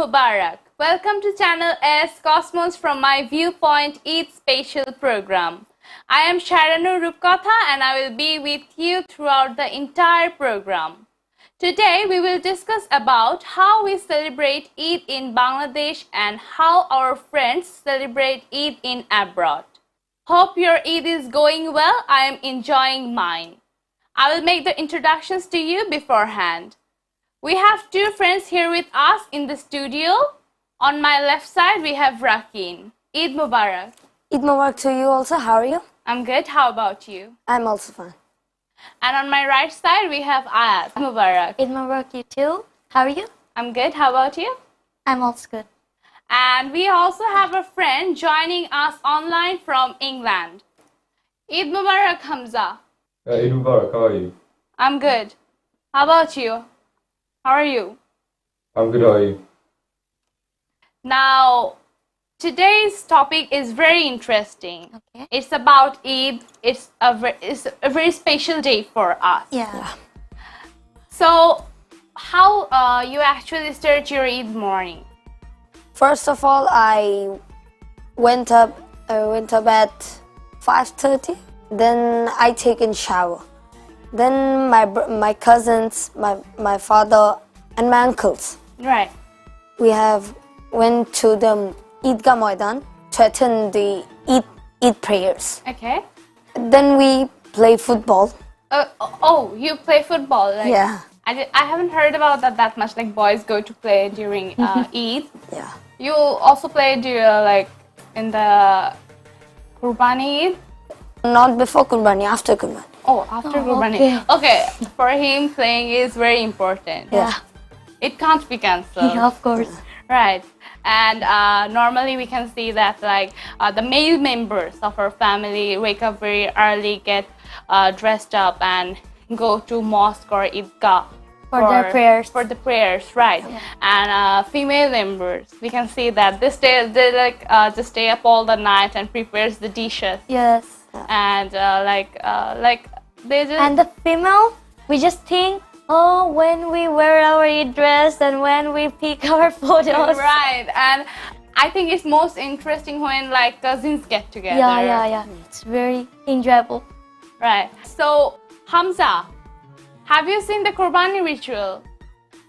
Mubarak. Welcome to Channel S Cosmos from my Viewpoint Eid Special Program. I am Tarunner and I will be with you throughout the entire program. Today we will discuss about how we celebrate Eid in Bangladesh and how our friends celebrate Eid in abroad. Hope your Eid is going well. I am enjoying mine. I will make the introductions to you beforehand. We have two friends here with us in the studio. On my left side, we have Rakin. Eid Mubarak. Eid Mubarak to you also. How are you? I'm good. How about you? I'm also fine. And on my right side, we have Ayat. Mubarak. Eid Mubarak you too. How are you? I'm good. How about you? I'm also good. And we also have a friend joining us online from England. Eid Mubarak, Hamza. Eid Mubarak, how are you? I'm good. How about you? How are you? I'm good, how are you? Now, today's topic is very interesting. Okay. It's about Eid. It's a very special day for us. Yeah. So, how you actually start your Eid morning? First of all, I went up at 5:30. Then I taken shower. Then my cousins, my father, and my uncles. Right. We went to the Eidgah Maidan to attend the Eid prayers. Okay. Then we play football. You play football? Like, Yeah. I haven't heard about that much. Like boys go to play during Eid. Yeah. You also play like in the Qurbani Eid? Not before Qurbani, after Qurbani. Oh, after Qurbani. Okay. For him, playing is very important. Yeah. It can't be cancelled. Yeah, of course. Right. And normally we can see that like the male members of our family wake up very early, get dressed up and go to mosque or Eidgah For their prayers. For the prayers, right? Yeah. And female members, we can see that they just stay up all the night and prepares the dishes. Yes. And they just. And the female, we just think, oh, when we wear our Eid dress and when we pick our photos. Right. And I think it's most interesting when like cousins get together. Yeah. It's very enjoyable. Right. So, Hamza, have you seen the Qurbani ritual?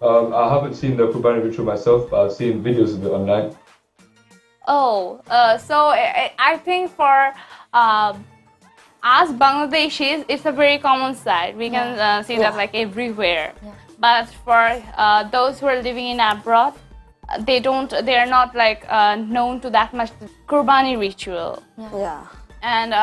I haven't seen the Qurbani ritual myself, but I've seen videos of it online. So I think for us Bangladeshis, it's a very common sight. We can see that like everywhere. Yeah. But for those who are living in abroad, they are not like known to that much the Qurbani ritual. Yeah. And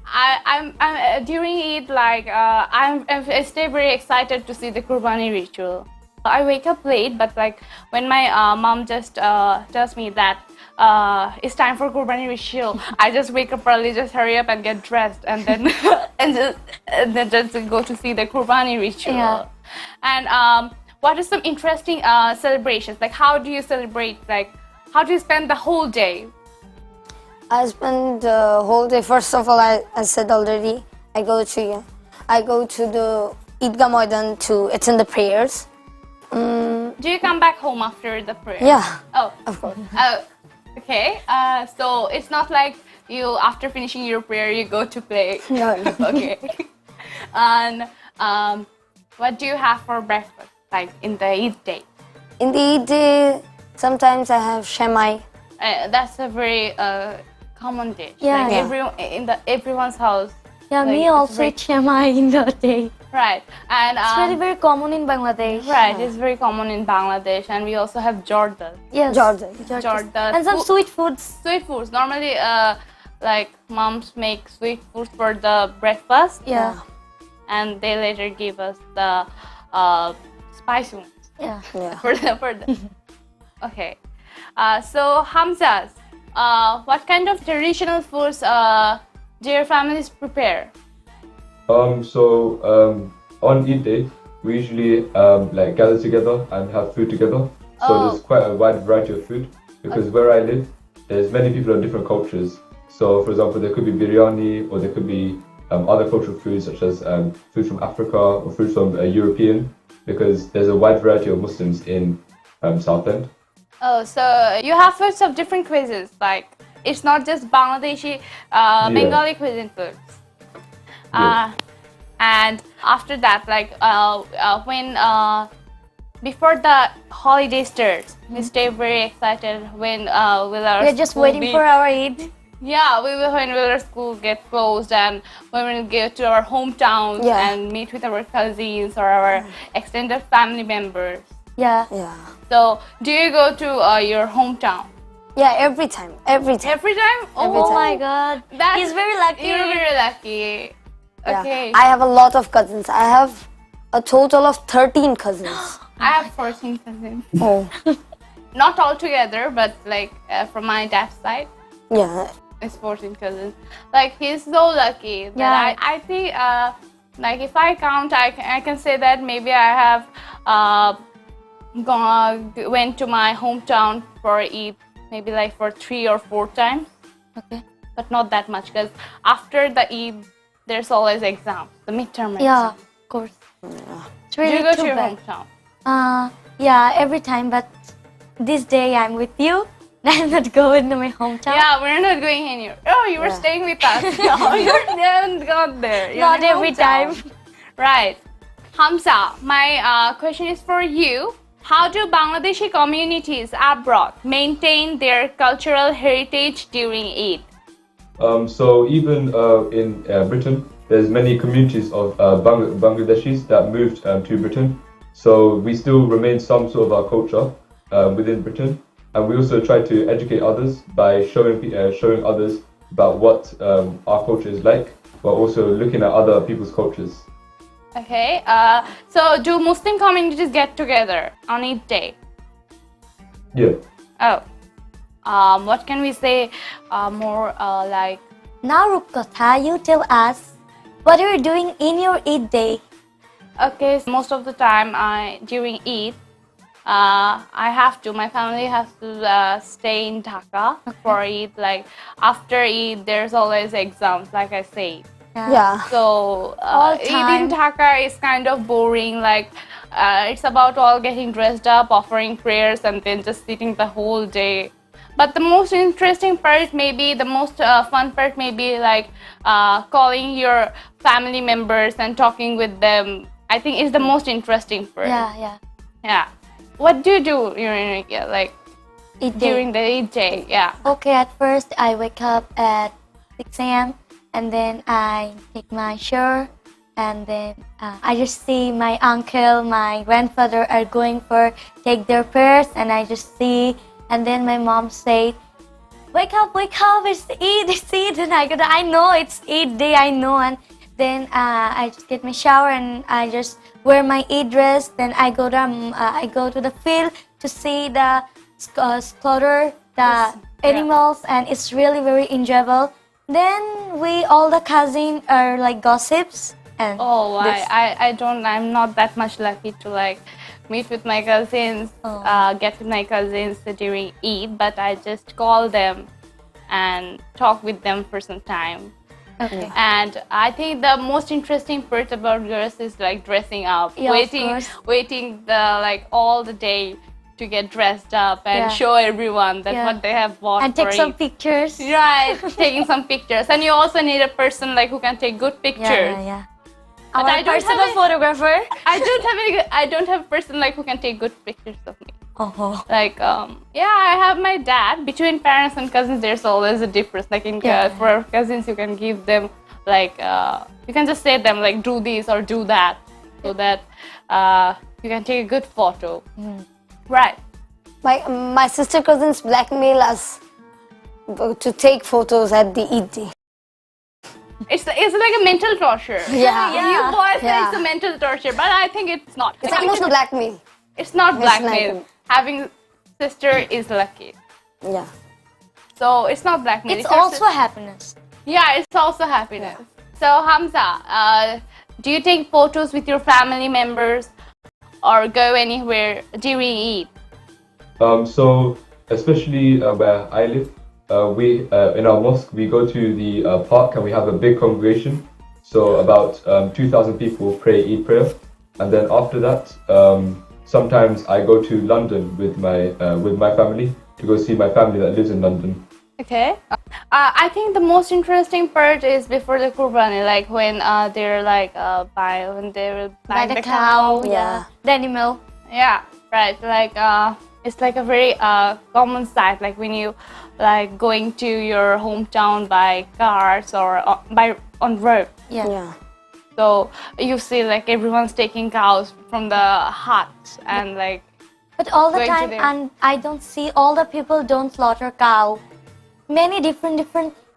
I'm during Eid like I stay very excited to see the Qurbani ritual. I wake up late, but like when my mom just tells me that it's time for Qurbani ritual, I just wake up early, just hurry up and get dressed, and then and then just go to see the Qurbani ritual. Yeah. And what are some interesting celebrations? Like how do you celebrate? Like how do you spend the whole day? I spend the whole day. First of all, I said already, I go to the Eidgah Maidan to attend the prayers. Do you come back home after the prayer? Yeah. Oh, of course. Okay. So it's not like you after finishing your prayer you go to play. No. Okay. And what do you have for breakfast? Like in the Eid day? In the Eid day, sometimes I have shemai. That's a very common dish. Yeah. Like everyone's house. Yeah, like, me also eat shemai in the day. Right. And It's very, very common in Bangladesh. right. It's very common in Bangladesh, and we also have jordan. Yes. Jordan. Jordan. And some sweet foods. Sweet foods. Normally, like moms make sweet foods for the breakfast. Yeah. And they later give us the spicy ones. Yeah. For the. Okay. So Hamzas, what kind of traditional foods do your families prepare? On Eid day, we usually like gather together and have food together. So there's quite a wide variety of food because where I live, there's many people of different cultures. So for example, there could be biryani or there could be other cultural foods such as food from Africa or food from European, because there's a wide variety of Muslims in Southend. Oh, so you have foods of different cuisines, like it's not just Bangladeshi, Bengali cuisine foods. And after that, like when before the holiday starts, we stay very excited when will our We're just school waiting be- for our Eid. Yeah, when will our school get closed and when we'll go to our hometowns Yeah. and meet with our cousins or our extended family members. Yeah. Yeah. So, do you go to your hometown Yeah, every time. every time? Every Oh time. my God. That's- He's very lucky. You're very lucky. Yeah. Okay. I have a lot of cousins. I have a total of 13 cousins. I have 14 cousins. Oh. Not all together, but like from my dad's side, Yeah. it's 14 cousins. Like he's so lucky that Yeah. I think like if I count, I can say that maybe I have went to my hometown for Eid maybe like for 3 or 4 times, Okay. but not that much because after the Eid there's always exams, the midterm Yeah, exam. of course. It's Do really you go too to your bad. hometown? Yeah, every time, but this day I'm with you. I'm not going to my hometown. Yeah, we're not going anywhere. Oh, you were Yeah. staying with us. No, you haven't gone there. You're Not in your every hometown. time. Right. Hamza, my question is for you. How do Bangladeshi communities abroad maintain their cultural heritage during Eid? So even in Britain, there's many communities of Bangladeshis that moved to Britain. So we still remain some sort of our culture within Britain, and we also try to educate others by showing others about what our culture is like, but also looking at other people's cultures. Okay. So do Muslim communities get together on Eid day? Yeah. Oh. What can we say more like? Now, Rupkatha, you tell us, what are you doing in your Eid day? Okay, so most of the time during Eid, my family has to stay in Dhaka for Eid. Like after Eid, there's always exams, like I said. Yeah. So All Eid time. in Dhaka is kind of boring. Like it's about all getting dressed up, offering prayers, and then just sitting the whole day. But the most interesting part, maybe the most fun part, maybe like calling your family members and talking with them. I think is the most interesting part. Yeah. Yeah. What do you do during like Eid day. during the Eid day? Yeah. Okay, at first I wake up at 6 a.m. and then I take my shower and then I just see my uncle, my grandfather are going for take their prayers and I just see and then my mom said, wake up, it's Eid, and I know it's Eid day, I know, and then I just get my shower and I just wear my Eid dress. Then I go to the field to see the slaughter the animals, and it's really very enjoyable. Then all the cousins are like gossips and Oh, I'm not that much lucky to like meet with my cousins, get with my cousins during Eid, but I just call them and talk with them for some time. Okay. And I think the most interesting part about girls is like dressing up, Yeah, of course. waiting the like all the day to get dressed up and Yeah. show everyone that Yeah. what they have bought and take for some Eid. pictures. Right, taking some pictures, and you also need a person like who can take good pictures. Yeah. But Our I don't personal have a- photographer. I don't have a person like who can take good pictures of me. Oh. Like I have my dad. Between parents and cousins, there's always a difference. Like for cousins, you can give them like you can just say them like do this or do that, so that you can take a good photo. Right. My sister cousins blackmail us to take photos at the Eid day. It's like a mental torture. Yeah. You boys say Yeah. it's a mental torture, but I think it's not. It's emotional blackmail. It's not It's blackmail. like- Having sister is lucky. Yeah. So it's not blackmail. It's your also happiness. Yeah, it's also happiness. So Hamza, do you take photos with your family members or go anywhere during Eid? So especially where I live, we in our mosque we go to the park and we have a big congregation. So about 2,000 people pray Eid prayer, and then after that sometimes I go to London with my family to go see my family that lives in London. Okay. I think the most interesting part is before the Qurbani, like when they're like when they will buy the cow. Yeah. The animal. Yeah, right. Like it's like a very common sight, like when you like going to your hometown by cars or on road. Yeah. Yeah. So you see like everyone's taking cows from the hut and like. But all the Going to time, there. and I don't see all the people don't slaughter cow. Many different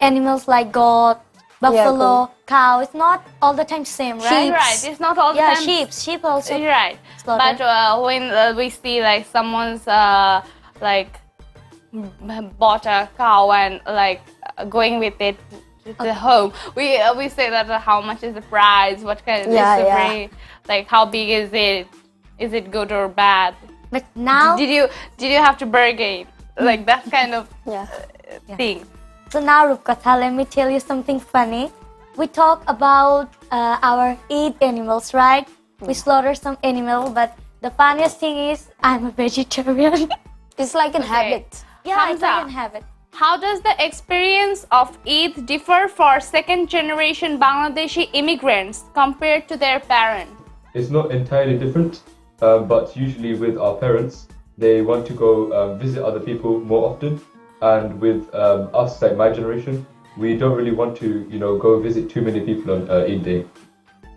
animals like goat, buffalo, cow. It's not all the time same, right? Sheep. Right. It's not all the Yeah, time. sheep also. You're right. Slaughter. But when we see like someone's like bought a cow and like going with it to the home, we say that how much is the price? What kind of Yeah, is the yeah. breed? Like how big is it? Is it good or bad? But now, Did you have to bargain? Like that kind of Yeah. thing. so now Rupkatha, let me tell you something funny. We talk about our Eid animals, right? We slaughter some animal, but the funniest thing is I'm a vegetarian. It's like an Okay. habit. Yeah, Hamza. I can have it. How does the experience of Eid differ for second generation Bangladeshi immigrants compared to their parents? It's not entirely different, but usually with our parents, they want to go visit other people more often. And with us, like my generation, we don't really want to, go visit too many people on Eid Day.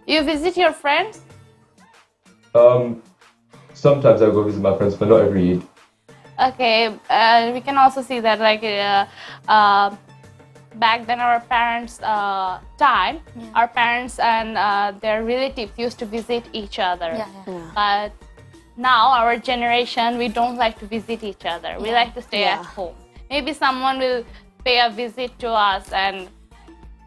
You visit your friends? Sometimes I go visit my friends, but not every Eid. Okay, we can also see that like back then our parents' time, our parents and their relatives used to visit each other. Yeah. But now our generation, we don't like to visit each other. We like to stay at home. Maybe someone will pay a visit to us and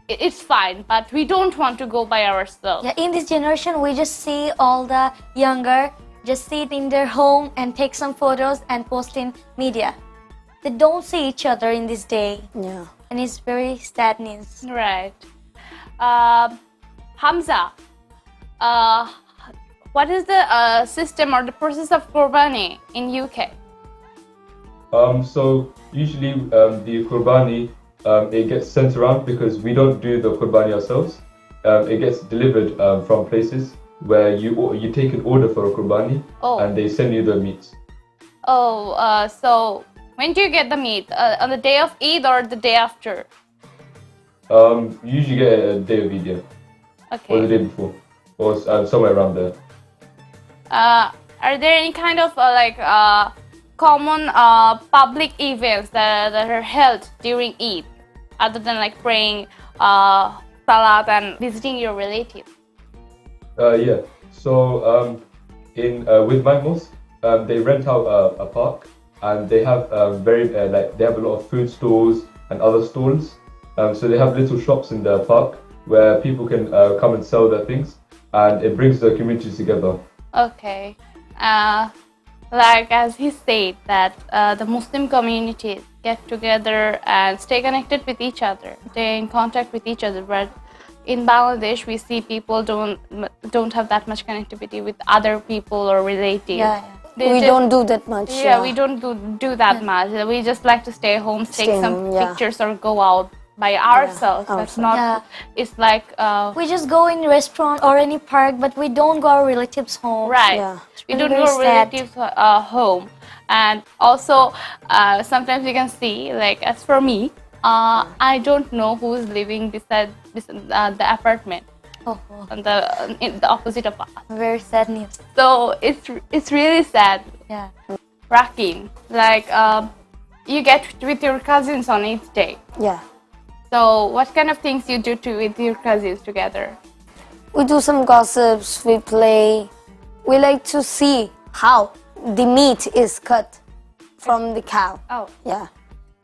it's fine, but we don't want to go by ourselves. Yeah, in this generation, we just see all the younger just sit in their home and take some photos and post in media. They don't see each other in this day, Yeah. and it's very sad news. Right. Hamza, what is the system or the process of Qurbani in UK? So usually the Qurbani, it gets sent around because we don't do the Qurbani ourselves. It gets delivered from places where you take an order for a Qurbani and they send you the meat. So when do you get the meat? On the day of Eid or the day after? You usually get a day of Eid, yeah, or the Okay. day before, or somewhere around there. Are there any kind of common public events that are held during Eid, other than like praying, salat, and visiting your relatives? Yeah. So with my mosque, they rent out a park, and they have they have a lot of food stalls and other stalls. So they have little shops in the park where people can come and sell their things, and it brings the communities together. Okay. Like as he said that the Muslim communities get together and stay connected with each other, stay in contact with each other. But in Bangladesh, we see people don't have that much connectivity with other people or relatives. Yeah. We don't do that much. Yeah, we don't do that much. We just like to stay home, take Stay some home, yeah. pictures, or go out by ourselves. That's not. Yeah. It's like We just go in restaurant or any park, but we don't go our relatives' home. right. Yeah. We It's don't very go sad. relatives' home, and also sometimes you can see, like as for me, I don't know who is living beside the apartment Oh, on in the opposite of us. very sad news. So it's really sad. Yeah. Rakim, like you get with your cousins on each day. Yeah. So what kind of things you do with your cousins together? We do some gossips, we play. We like to see how the meat is cut from the cow. Oh, Yeah.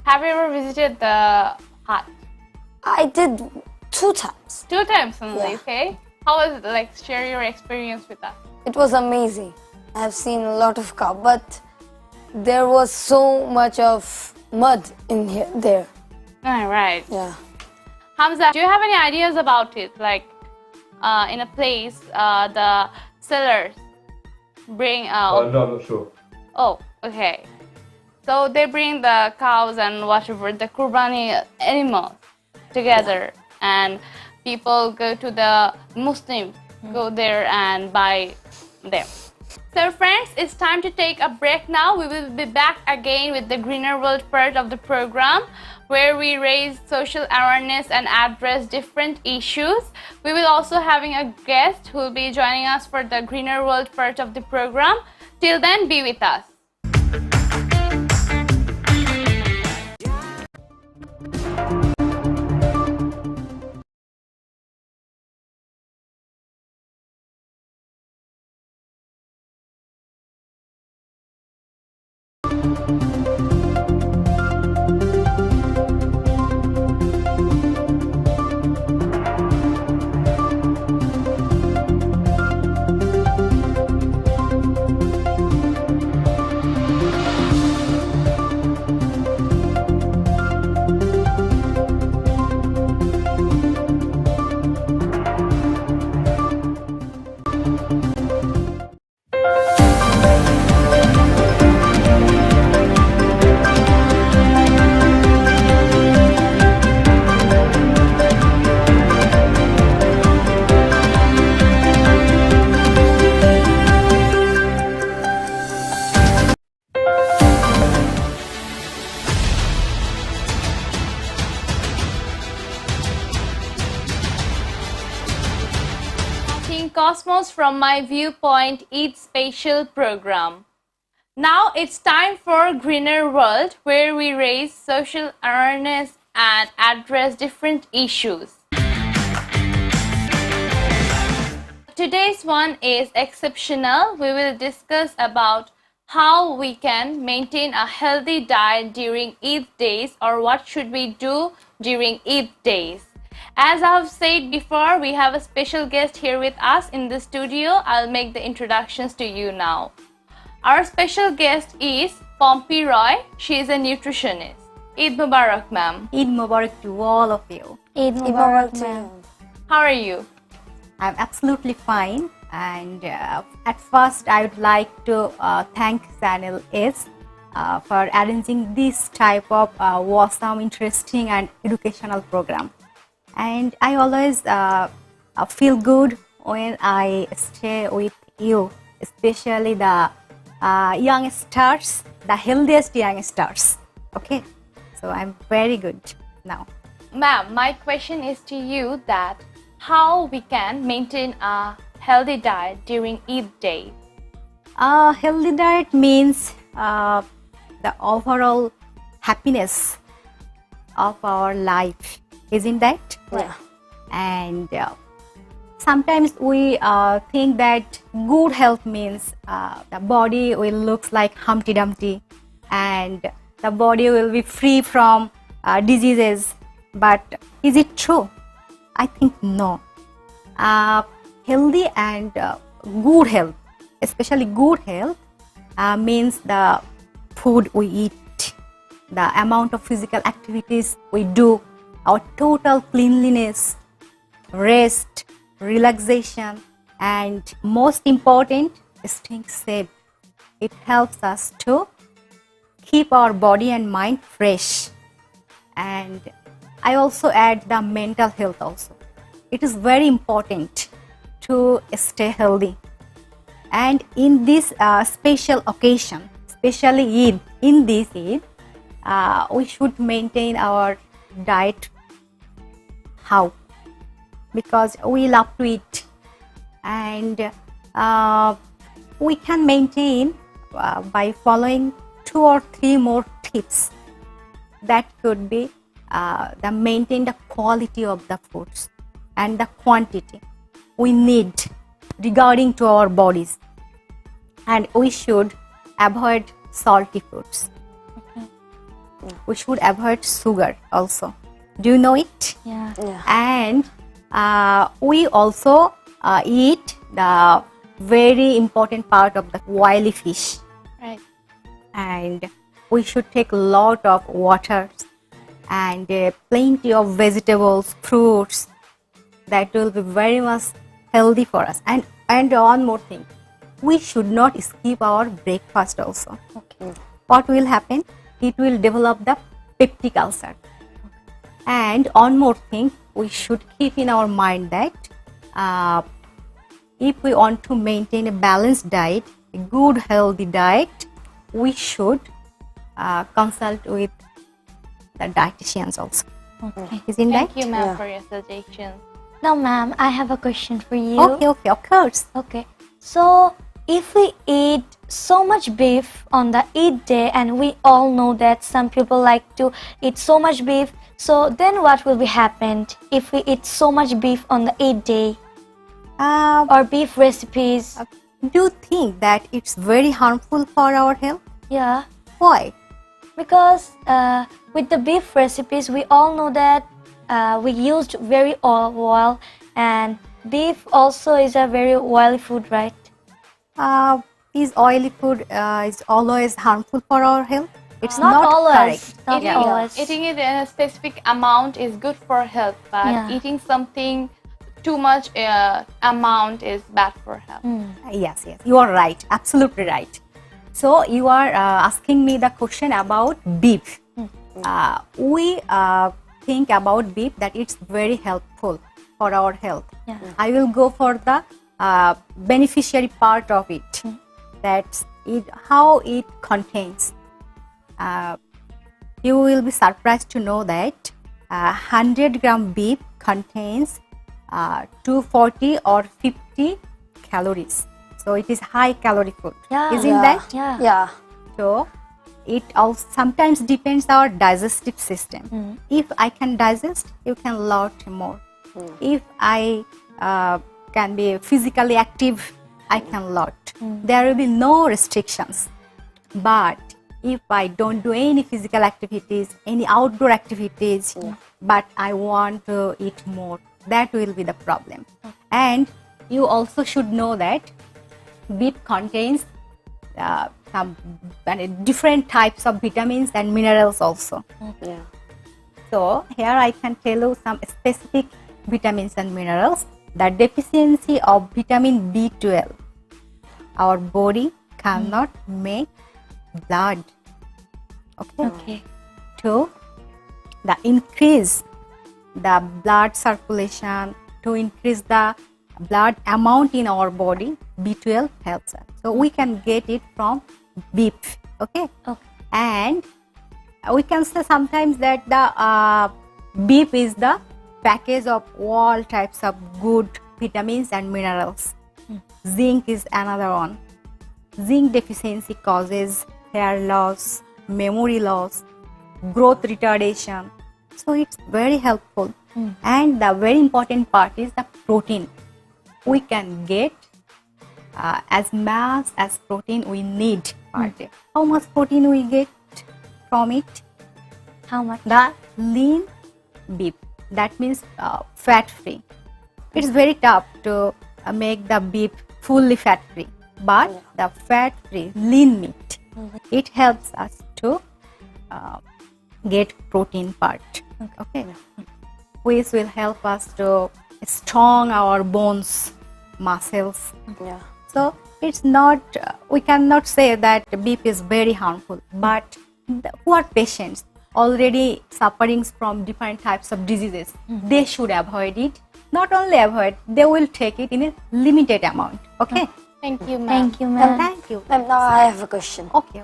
have you ever visited the hut? I did 2 times. 2 times only. Yeah. Okay. How was it? Like share your experience with us. It was amazing. I've seen a lot of cow, but there was so much of mud in there. All right. Yeah. Hamza, do you have any ideas about it? Like in a place, the sellers bring No, I'm not sure. Oh, okay. So they bring the cows and whatever, the Qurbani animals together, and people go to the Muslims, go there and buy them. So friends, it's time to take a break now. We will be back again with the Greener World part of the program, where we raise social awareness and address different issues. We will also having a guest who will be joining us for the Greener World part of the program. Till then, be with us. Cosmos from my Viewpoint Eat Spatial program. Now it's time for Greener World, where we raise social awareness and address different issues. Today's one is exceptional. We will discuss about how we can maintain a healthy diet during Eid days, or what should we do during Eid days. As I have said before, we have a special guest here with us in the studio. I'll make the introductions to you now. Our special guest is Pompey Roy. She is a nutritionist. Eid Mubarak, ma'am. Eid Mubarak to all of you. Eid Mubarak to you. How are you? I'm absolutely fine. And at first, I would like to thank Channel S for arranging this type of awesome, interesting, and educational program. And I always feel good when I stay with you, especially the young stars, the healthiest young stars. Okay, so I'm very good now. Ma'am, my question is to you that how we can maintain a healthy diet during Eid day. Healthy diet means the overall happiness of our life, isn't that? Yeah. And sometimes we think that good health means the body will look like Humpty Dumpty and the body will be free from diseases. But is it true? I think no. Healthy and good health, especially good health, means the food we eat, the amount of physical activities we do, our total cleanliness, rest, relaxation, and most important, staying safe. It helps us to keep our body and mind fresh. And I also add the mental health also. It is very important to stay healthy. And in this special occasion, especially Eid, in this Eid, we should maintain our diet. How? Because we love to eat, and we can maintain by following 2 or 3 more tips. That could be the maintain the quality of the foods and the quantity we need regarding to our bodies, and we should avoid salty foods. Okay. We should avoid sugar also. Do you know it? Yeah. And we also eat the very important part of the oily fish. Right. And we should take a lot of water and plenty of vegetables, fruits. That will be very much healthy for us. And one more thing, we should not skip our breakfast also. Okay. What will happen? It will develop the peptic ulcer. And one more thing, we should keep in our mind that if we want to maintain a balanced diet, a good healthy diet, we should consult with the dietitians also. Okay. Isn't Thank that? you, ma'am, Yeah. for your suggestions. Now, ma'am, I have a question for you. Okay, of course. Okay. So, if we eat so much beef on the Eid day, and we all know that some people like to eat so much beef, so then what will be happened if we eat so much beef on the Eid day or beef recipes? Do you think that it's very harmful for our health? Yeah, Why? because with the beef recipes, we all know that we used very oil, and beef also is a very oily food, right? Is oily food is always harmful for our health? It's Not not always. correct. Not Eating, always. eating it in a specific amount is good for health, but Yeah. eating something too much amount is bad for health. Yes, you are right, absolutely right. So you are asking me the question about beef. We think about beef that it's very helpful for our health. Yeah. I will go for the beneficiary part of it. That's it, how it contains. You will be surprised to know that 100 gram beef contains 240 or 50 calories. So it is high calorie food. Yeah. Isn't Yeah. that? Yeah. Yeah. So it also sometimes depends our digestive system. If I can digest, you can lot more. If I can be physically active, I can lot. There will be no restrictions. But if I don't do any physical activities, any outdoor activities, but I want to eat more, that will be the problem. And you also should know that beef contains some different types of vitamins and minerals also. Yeah. So here I can tell you some specific vitamins and minerals. The deficiency of vitamin B12, our body cannot make blood. Okay. Okay. To the increase the blood circulation, to increase the blood amount in our body, B12 helps us. So we can get it from beef. Okay. Okay. And we can say sometimes that the beef is the package of all types of good vitamins and minerals. Zinc is another one. Zinc deficiency causes hair loss, memory loss, growth retardation. So it's very helpful. And the very important part is the protein. We can get as much as protein we need per day. How much protein we get from it? How much? The lean beef. That means fat free. It's very tough to make the beef fully fat free, but the fat free lean meat, it helps us to get protein part. Okay, which will help us to strong our bones, muscles. Yeah. So it's not, we cannot say that beef is very harmful, but who are patients already suffering from different types of diseases, they should avoid it. Not only avoid, they will take it in a limited amount. Okay. Thank you, ma'am. Thank you, ma'am. Thank you. Ma'am, now I have a question. Okay.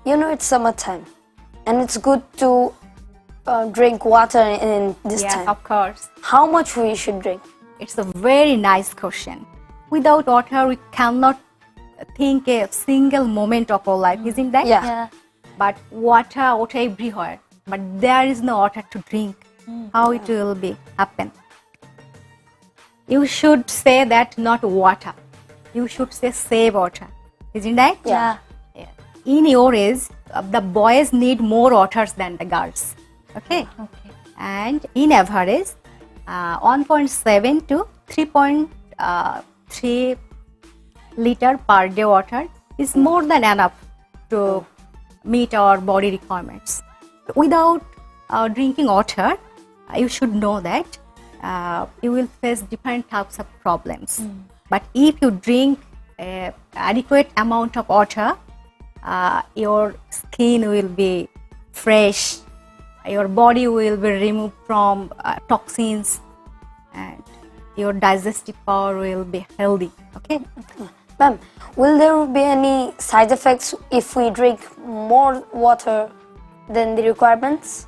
You know it's summertime, and it's good to drink water in this Yes, time. of course. How much we should drink? It's a very nice question. Without water, we cannot think a single moment of our life, isn't that? Yeah. Yeah. But water everywhere. But there is no water to drink. How it will be happen? You should say that not water. You should say save water. Isn't that? Yeah. Yeah. In your age, the boys need more waters than the girls. Okay. Okay. And in average, 1.7 to 3.3 liter per day water is more than enough to meet our body requirements. Without drinking water, you should know that you will face different types of problems. But if you drink adequate amount of water, your skin will be fresh, your body will be removed from toxins, and your digestive power will be healthy. Okay. Ma'am, will there be any side effects if we drink more water than the requirements?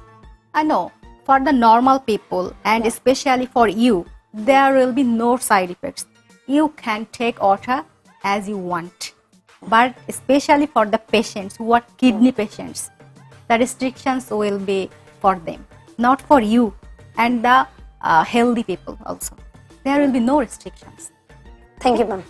No, for the normal people and especially for you, there will be no side effects. You can take water as you want, but especially for the patients who are kidney patients, the restrictions will be for them, not for you and the healthy people also. There will be no restrictions. Thank you, ma'am.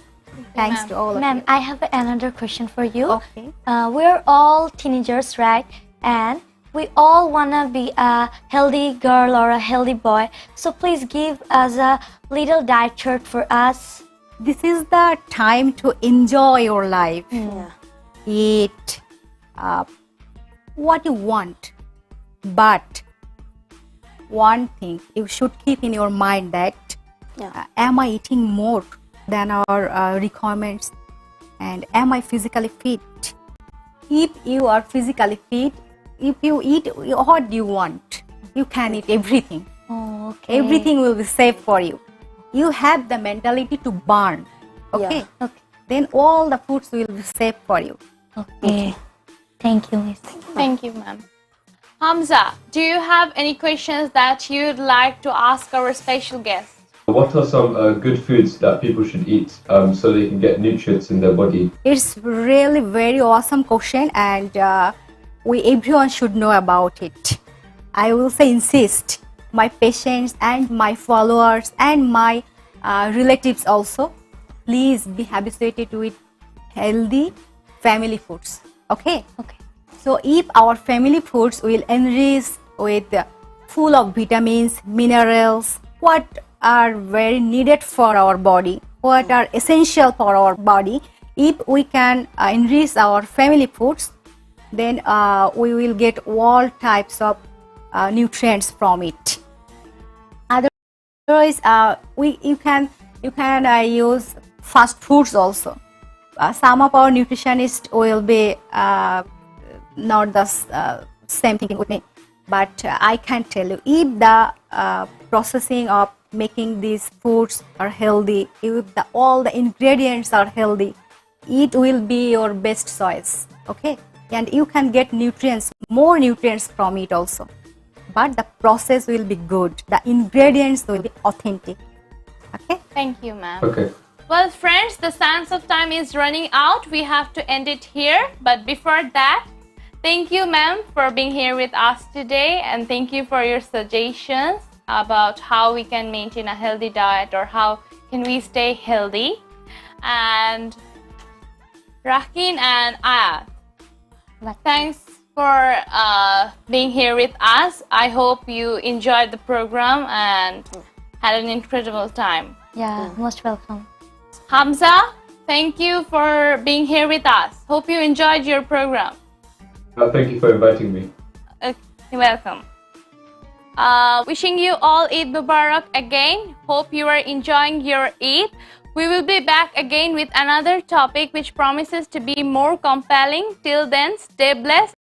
Thanks to all of Ma'am, you. I have another question for you. Okay. We're all teenagers, right? And we all wanna be a healthy girl or a healthy boy. So please give us a little diet chart for us. This is the time to enjoy your life. Yeah. Eat what you want, but one thing you should keep in your mind that am I eating more than our requirements, and am I physically fit? If you are physically fit, if you eat what you want, you can eat everything. Oh, okay. Everything will be safe for you. You have the mentality to burn. Okay. Yeah. Okay. Then all the foods will be safe for you. Okay. Thank you, Miss. Thank you, ma'am. Hamza, do you have any questions that you'd like to ask our special guest? What are some good foods that people should eat so they can get nutrients in their body? It's really very awesome question, and everyone should know about it. I will say insist my patients and my followers and my relatives also, please be habituated with healthy family foods. Okay. Okay. So if our family foods will enrich with full of vitamins, minerals, what are very needed for our body, what are essential for our body, if we can enrich our family foods, then we will get all types of nutrients from it. Otherwise, you can use fast foods also. Some of our nutritionists will be not the same thinking with me, but I can tell you, if the processing of making these foods are healthy, if all the ingredients are healthy, it will be your best choice. Okay, and you can get nutrients, more nutrients from it also, but the process will be good, the ingredients will be authentic. Okay. Thank you, ma'am. Okay. Well, friends, the sense of time is running out. We have to end it here. But before that, thank you, ma'am, for being here with us today. And thank you for your suggestions about how we can maintain a healthy diet or how can we stay healthy. And Rakin and Ayat, thanks for being here with us. I hope you enjoyed the program and had an incredible time. Yeah, most welcome. Hamza, thank you for being here with us. Hope you enjoyed your program. Thank you for inviting me. You're welcome. Wishing you all Eid Mubarak again. Hope you are enjoying your Eid. We will be back again with another topic which promises to be more compelling. Till then, stay blessed